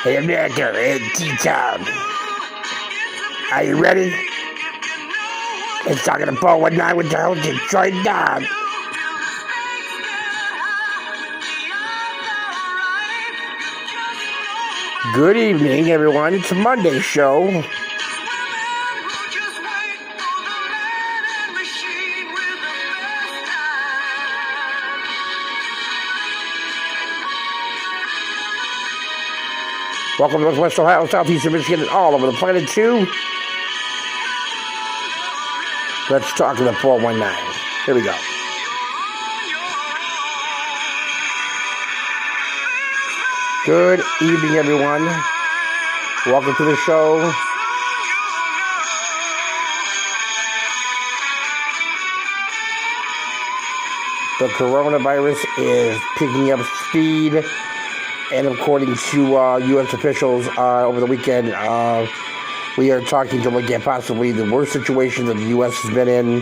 Hey, America, it's T-Town. Are you ready? It's talking to Paul 19 with your host, Detroit Dog. Good evening, everyone. It's a Monday show. Welcome to Northwest Ohio, Southeastern Michigan, and all over the planet, too. Let's talk to the 419. Here we go. Good evening, everyone. Welcome to the show. The coronavirus is picking up speed. And according to U.S. officials over the weekend, we are talking to look at possibly the worst situation that the U.S. has been in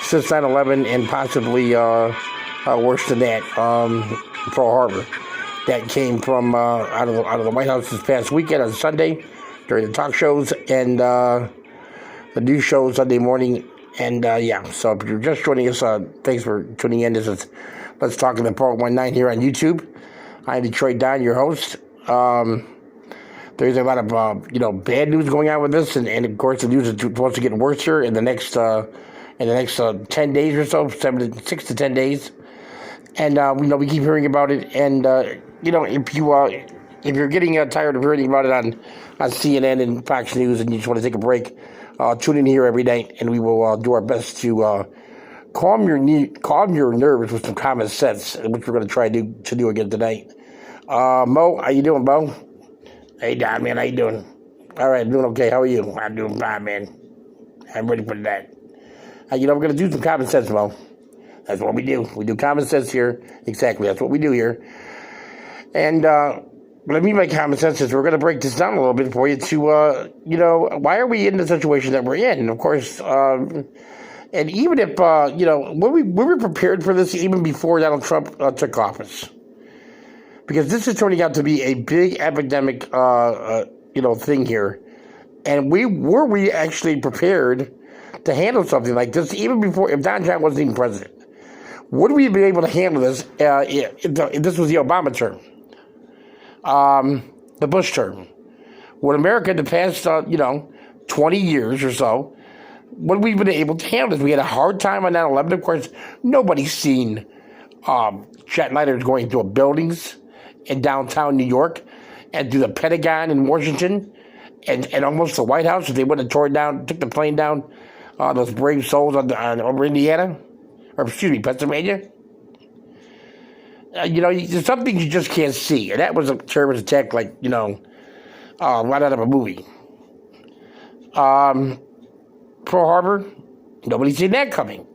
since 9/11, and possibly worse than that, Pearl Harbor. That came from out of the White House this past weekend on Sunday during the talk shows and the news shows Sunday morning. And so if you're just joining us, thanks for tuning in. This is Let's Talk to the 419 here on YouTube. I'm Detroit Don, your host. There's a lot of bad news going on with this, and of course the news is supposed to get worse here in the next 10 days or so, 6 to 10 days. And we keep hearing about it. And if you're getting tired of hearing about it on CNN and Fox News, and you just want to take a break, tune in here every night, and we will do our best to calm your nerves with some common sense, which we're going to try to do again tonight. Mo, how you doing, Mo? Hey, Don, man, how you doing? All right, I'm doing okay. How are you? I'm doing fine, man. I'm ready for that. We're going to do some common sense, Mo. That's what we do. We do common sense here. Exactly, that's what we do here. And what I mean by common sense is we're going to break this down a little bit for you to, why are we in the situation that we're in? And of course, and even if, we were prepared for this even before Donald Trump took office. Because this is turning out to be a big epidemic, thing here. And were we actually prepared to handle something like this, even before, if Donald Trump wasn't even president? Would we be able to handle this if this was the Obama term? The Bush term? Would America in the past, 20 years or so, would we have been able to handle this? We had a hard time on 9/11. Of course, nobody's seen jetliners going through buildings in downtown New York and through the Pentagon in Washington and almost the White House if they would have took the plane down, those brave souls over Indiana, or Pennsylvania. There's some things you just can't see, and that was a terrorist attack right out of a movie. Pearl Harbor, nobody's seen that coming.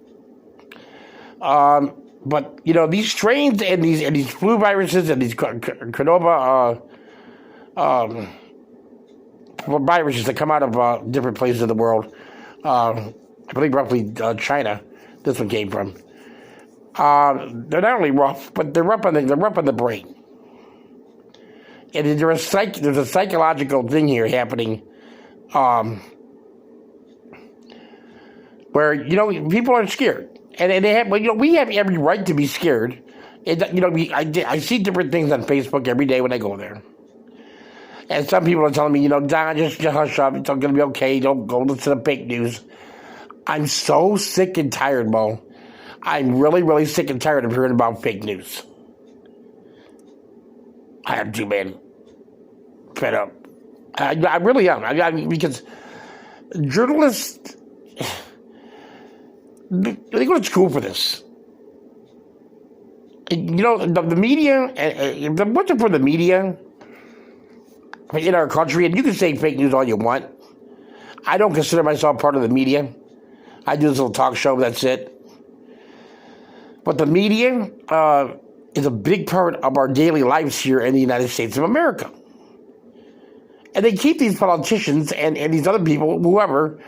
But these strains and these flu viruses and these viruses that come out of different places of the world, I believe roughly China, this one came from. They're not only rough, but they're rough on the brain. And there's a psychological thing here happening, where people are scared. And they have, we have every right to be scared. I see different things on Facebook every day when I go there. And some people are telling me, Don, just hush up. It's all going to be okay. Don't go listen to fake news. I'm so sick and tired, Mo. I'm really, really sick and tired of hearing about fake news. I am too, man. Fed up. I really am. Because journalists... They go to school for this. The media, if it wasn't for the media in our country, and you can say fake news all you want. I don't consider myself part of the media. I do this little talk show, that's it. But the media is a big part of our daily lives here in the United States of America. And they keep these politicians and these other people, whoever,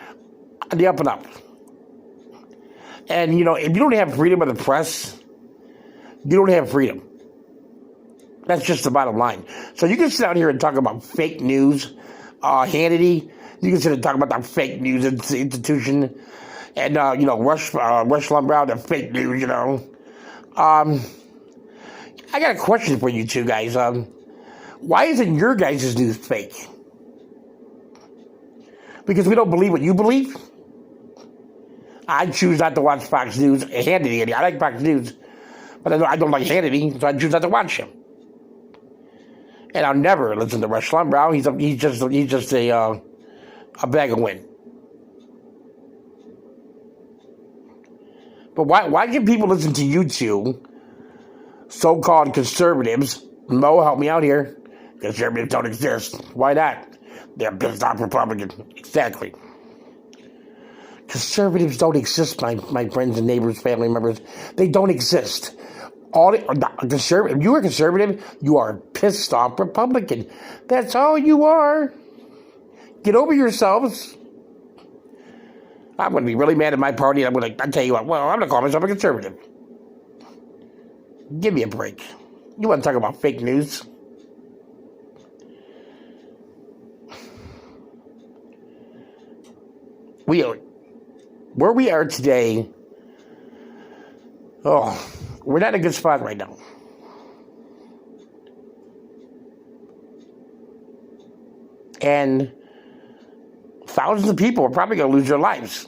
on the up and up. And, if you don't have freedom of the press, you don't have freedom. That's just the bottom line. So you can sit out here and talk about fake news, Hannity. You can sit and talk about the fake news institution, and Rush Limbaugh, the fake news. I got a question for you two guys. Why isn't your guys' news fake? Because we don't believe what you believe. I choose not to watch Fox News. Hannity. I like Fox News, but I don't like Hannity, so I choose not to watch him. And I'll never listen to Rush Limbaugh. He's just a bag of wind. But why should people listen to you two, so-called conservatives? Mo, help me out here. Conservatives don't exist. Why not? They're pissed off Republicans. Exactly. Conservatives don't exist, my friends and neighbors, family members. They don't exist. If you are conservative, you are a pissed off Republican. That's all you are. Get over yourselves. I'm going to be really mad at my party. I'll tell you what, I'm going to call myself a conservative. Give me a break. You want to talk about fake news? Where we are today, we're not in a good spot right now. And thousands of people are probably going to lose their lives.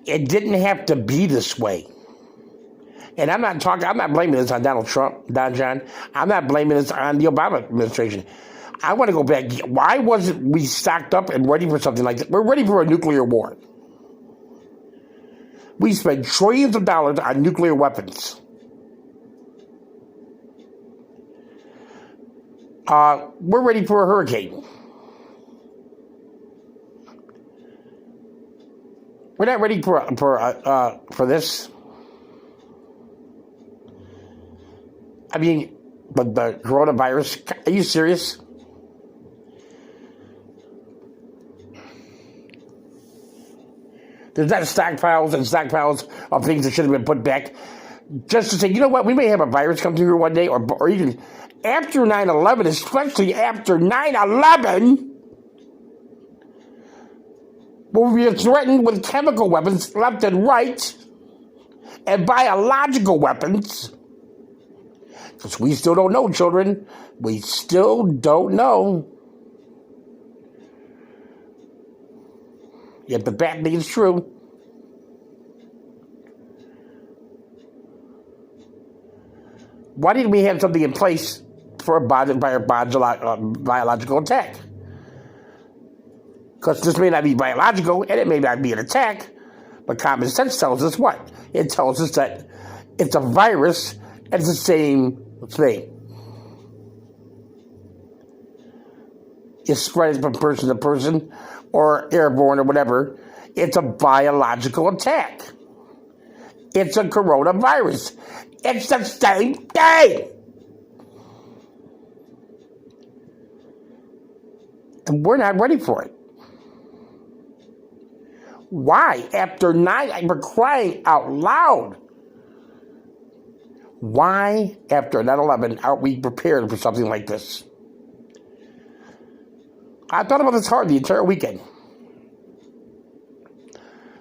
It didn't have to be this way. And I'm not blaming this on Donald Trump, Don John. I'm not blaming this on the Obama administration. I want to go back. Why wasn't we stocked up and ready for something like that? We're ready for a nuclear war. We spent trillions of dollars on nuclear weapons. We're ready for a hurricane. We're not ready for this. I mean, but the coronavirus, are you serious? There's not stockpiles and stockpiles of things that should have been put back. Just to say, you know what, we may have a virus come through here one day, or even after 9/11, especially after 9/11, we'll be threatened with chemical weapons left and right, and biological weapons. Because we still don't know, children. We still don't know. Yet the bad thing is true. Why didn't we have something in place for a biological attack? Because this may not be biological, and it may not be an attack, but common sense tells us what? It tells us that it's a virus, and it's the same thing. It's spread from person to person, or airborne, or whatever. It's a biological attack. It's a coronavirus. It's the same thing. And we're not ready for it. Why? After 9, we're crying out loud. Why, after 9/11, aren't we prepared for something like this? I thought about this hard the entire weekend.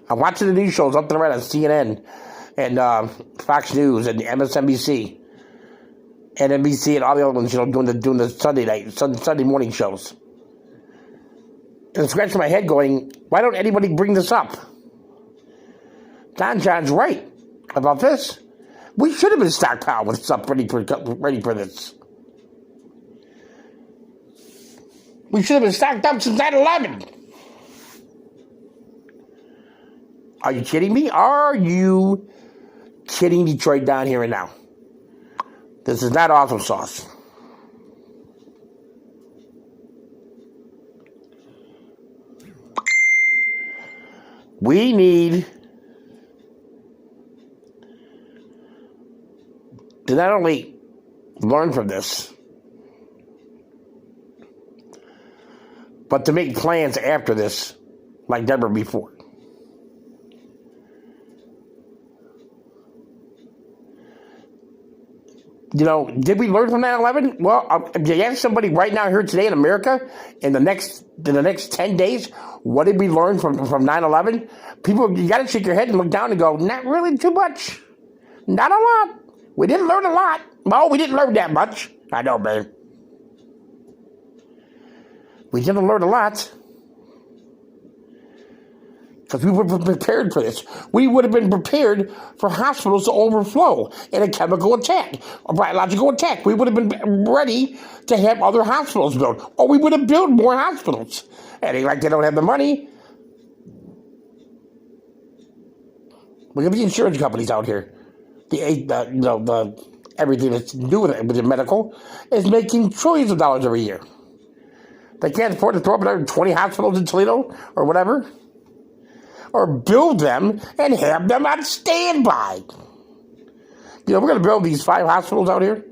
I'm watching the news shows up and right on CNN and Fox News and MSNBC and NBC and all the other ones, doing the Sunday morning shows. And scratching my head going, why don't anybody bring this up? Don John's right about this. We should have been stockpiled with stuff ready for this. We should have been stocked up since 9/11. Are you kidding me? Are you kidding Detroit down here and now? This is not awesome sauce. We need to not only learn from this, but to make plans after this like never before. Did we learn from 9/11? Well, if you ask somebody right now here today in America, in the next 10 days, what did we learn from 9/11? People, you got to shake your head and look down and go, not really too much. Not a lot. We didn't learn a lot. No, we didn't learn that much. I know, man. We didn't learn a lot. Because we would have been prepared for this. We would have been prepared for hospitals to overflow in a chemical attack, a biological attack. We would have been ready to have other hospitals built. Or we would have built more hospitals. And like they don't have the money. Look at the insurance companies out here. The everything that's to do with the medical is making trillions of dollars every year. They can't afford to throw up another 20 hospitals in Toledo or whatever. Or build them and have them on standby. We're going to build these 5 hospitals out here.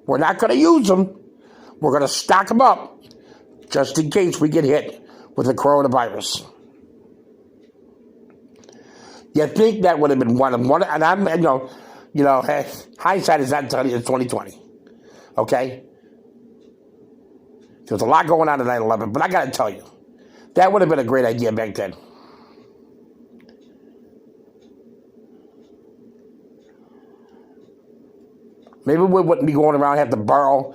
We're not going to use them. We're going to stock them up just in case we get hit with the coronavirus. You think that would have been one, and I'm, hindsight is not telling you it's 2020. Okay? There's a lot going on in 9/11, but I got to tell you, that would have been a great idea back then. Maybe we wouldn't be going around have to borrow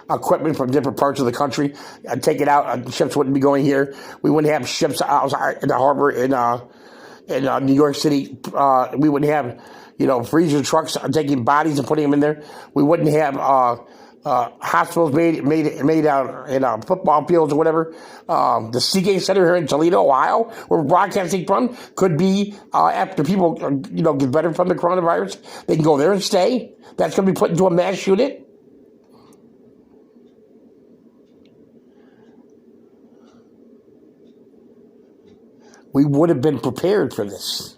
equipment from different parts of the country and take it out. Ships wouldn't be going here. We wouldn't have ships outside in the harbor in New York City. We wouldn't have, freezer trucks taking bodies and putting them in there. We wouldn't have hospitals made out in football fields or whatever. The Seagate Center here in Toledo, Ohio, where we're broadcasting from, could be after people get better from the coronavirus. They can go there and stay. That's going to be put into a mass unit. We would have been prepared for this,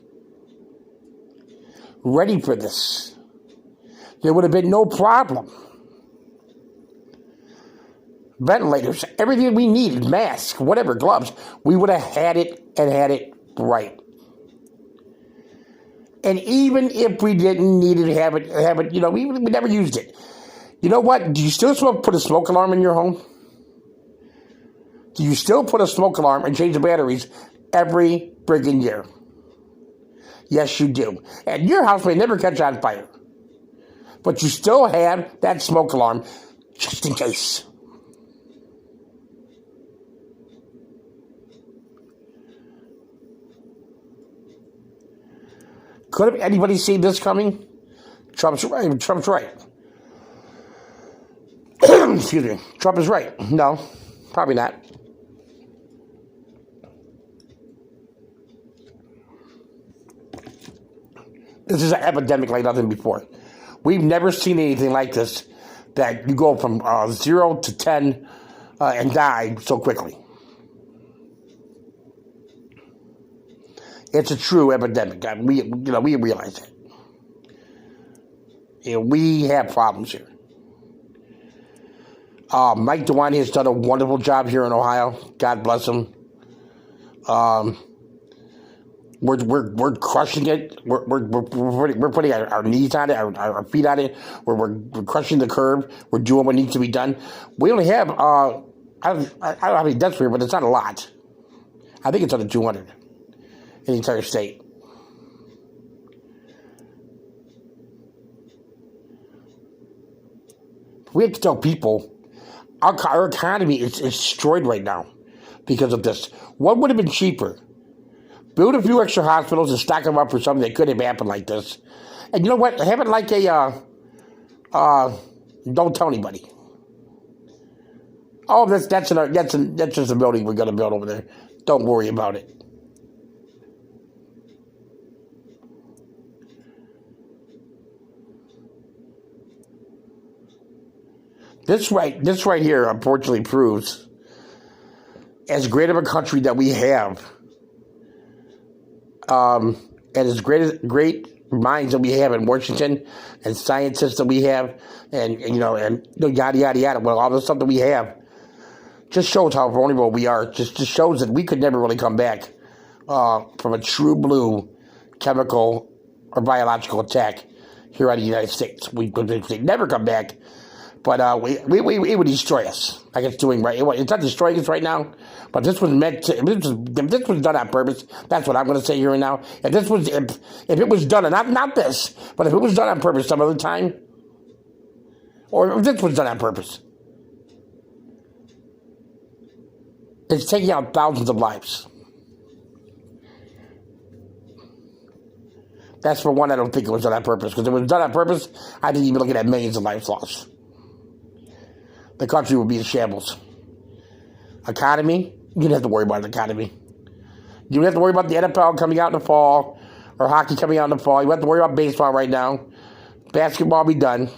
ready for this. There would have been no problem. Ventilators, everything we needed, masks, whatever, gloves, we would have had it and had it right. And even if we didn't need it, have it, we never used it. You know what? Do you still put a smoke alarm in your home? Do you still put a smoke alarm and change the batteries every friggin' year? Yes, you do. And your house may never catch on fire. But you still have that smoke alarm just in case. Could have anybody seen this coming? Trump's right. Excuse me. Trump is right. No, probably not. This is an epidemic like nothing before. We've never seen anything like this, that you go from 0 to 10 and die so quickly. It's a true epidemic. We realize that. We have problems here. Mike DeWine has done a wonderful job here in Ohio. God bless him. We're crushing it. We're putting our knees on it, our feet on it. We're crushing the curve. We're doing what needs to be done. We only have I don't know how many deaths here, but it's not a lot. I think it's under 200 in the entire state. We have to tell people our economy is destroyed right now because of this. What would have been cheaper? Build a few extra hospitals and stack them up for something that could have happened like this. And you know what? Have it like a, don't tell anybody. Oh, that's just a building we're going to build over there. Don't worry about it. This right here, unfortunately, proves as great of a country that we have, and as great minds that we have in Washington, and scientists that we have, and yada yada yada. Well, all the stuff that we have just shows how vulnerable we are. Just shows that we could never really come back from a true blue chemical or biological attack here out of the United States. We would never come back, but it would destroy us like it's doing right. It's not destroying us right now, but this was meant to. If this was done on purpose, that's what I'm going to say here and now. If it was done, and not this, but if it was done on purpose some other time, or if this was done on purpose, it's taking out thousands of lives. That's for one, I don't think it was done on purpose. Because if it was done on purpose, I think you'd be looking at millions of lives lost. The country would be in shambles. Economy, you didn't have to worry about the economy. You don't have to worry about the NFL coming out in the fall, or hockey coming out in the fall. You don't have to worry about baseball right now. Basketball will be done.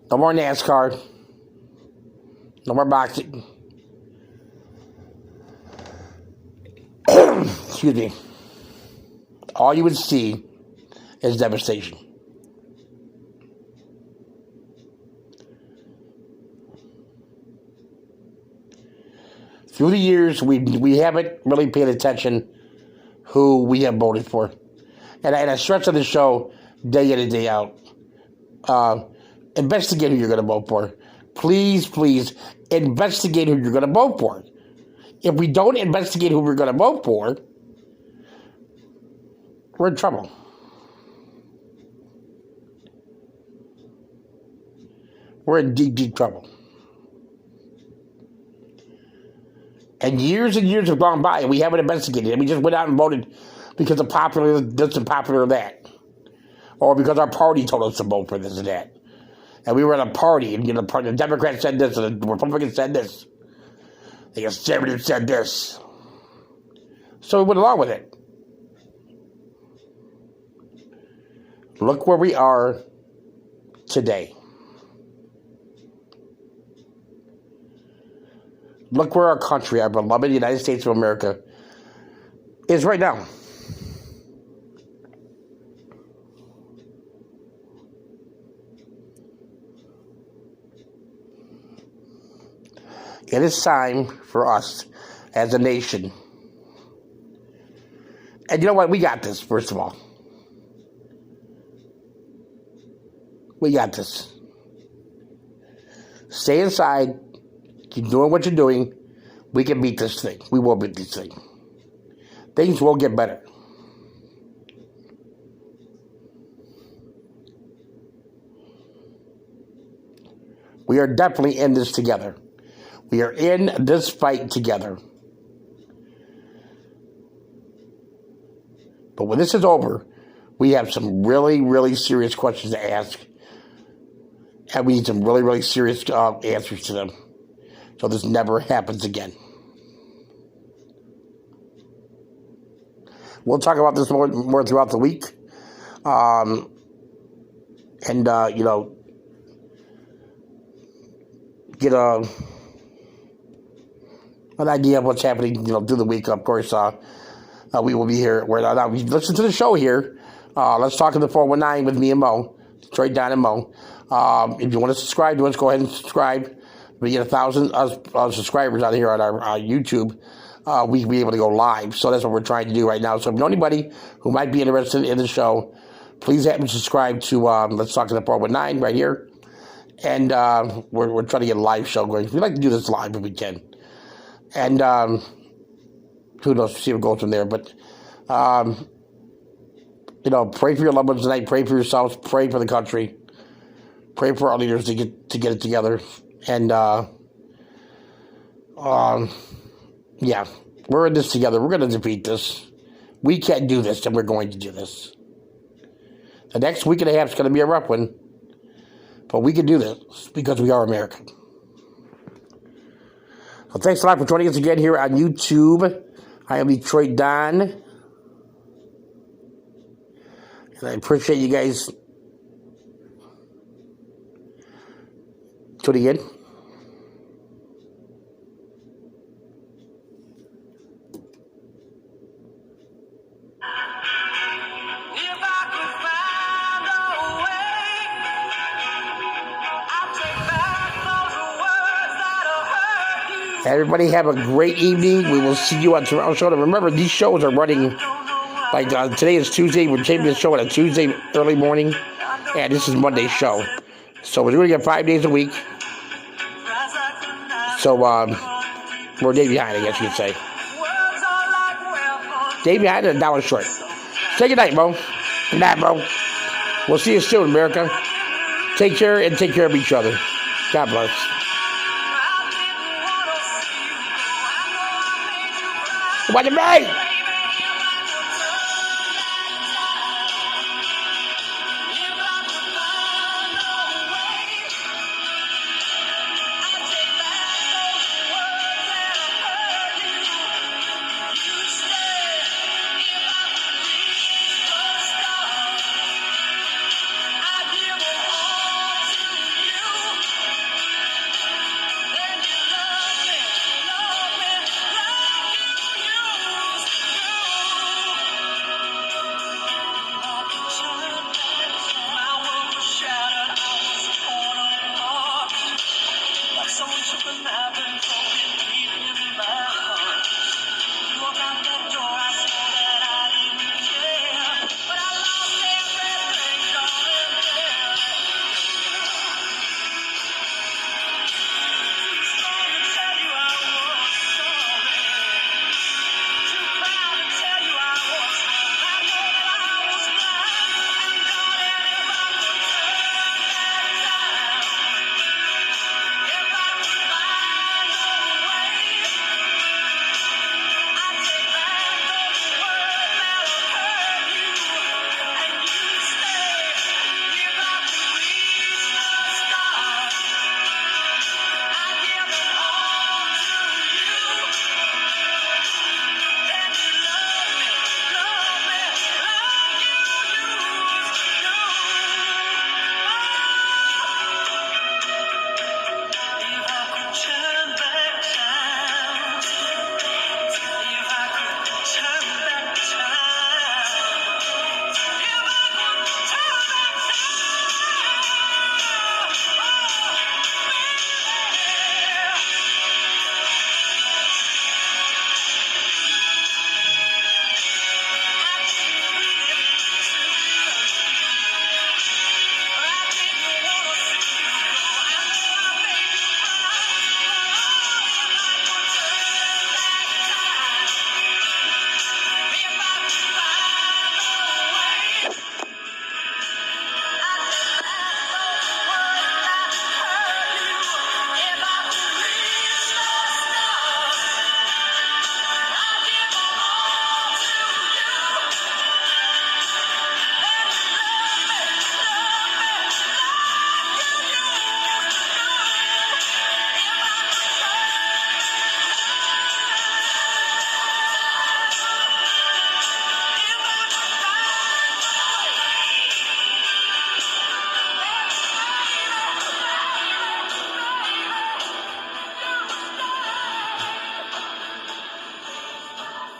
No more NASCAR. No more boxing. Excuse me. All you would see is devastation. Through the years, we haven't really paid attention who we have voted for. And I stress on the show day in and day out. Investigate who you're going to vote for. Please, please, investigate who you're going to vote for. If we don't investigate who we're going to vote for, we're in trouble. We're in deep, deep trouble. And years have gone by, and we haven't investigated it. We just went out and voted because of popular this and popular that. Or because our party told us to vote for this and that. And we were at a party, and the Democrats said this, and the Republicans said this. The Conservatives said this. So we went along with it. Look where we are today. Look where our country, our beloved United States of America, is right now. It is time for us as a nation. And you know what? We got this, first of all. We got this. Stay inside. Keep doing what you're doing. We can beat this thing. We will beat this thing. Things will get better. We are definitely in this together. We are in this fight together. But when this is over, we have some really, really serious questions to ask. And we need some really, really serious answers to them. So this never happens again. We'll talk about this more throughout the week. Get an idea of what's happening, through the week. Of course, we will be here. Now we listen to the show here. Let's talk in the 419 with me and Mo, Detroit Don and Mo. If you want to subscribe to us, go ahead and subscribe. We get 1,000 subscribers out here on our YouTube. We can be able to go live. So that's what we're trying to do right now. So if you know anybody who might be interested in the show, please have them subscribe to Let's Talk in the 419 right here. And we're trying to get a live show going. We'd like to do this live if we can. And who knows, see what goes from there. But, pray for your loved ones tonight. Pray for yourselves. Pray for the country. Pray for our leaders to get it together. And, we're in this together. We're going to defeat this. We can't do this, and we're going to do this. The next week and a half is going to be a rough one. But we can do this because we are American. Well, thanks a lot for joining us again here on YouTube. I am Detroit Don. And I appreciate you guys tuning in. Everybody have a great evening. We will see you on tomorrow's show. And remember, these shows are running Like today is Tuesday. We're taping this show on a Tuesday early morning, and this is Monday's show. So we're doing it 5 days a week. So we're a day behind, I guess you could say. Day behind and $1 short. Say good night, bro. Good night, bro. We'll see you soon, America. Take care and take care of each other. God bless. What the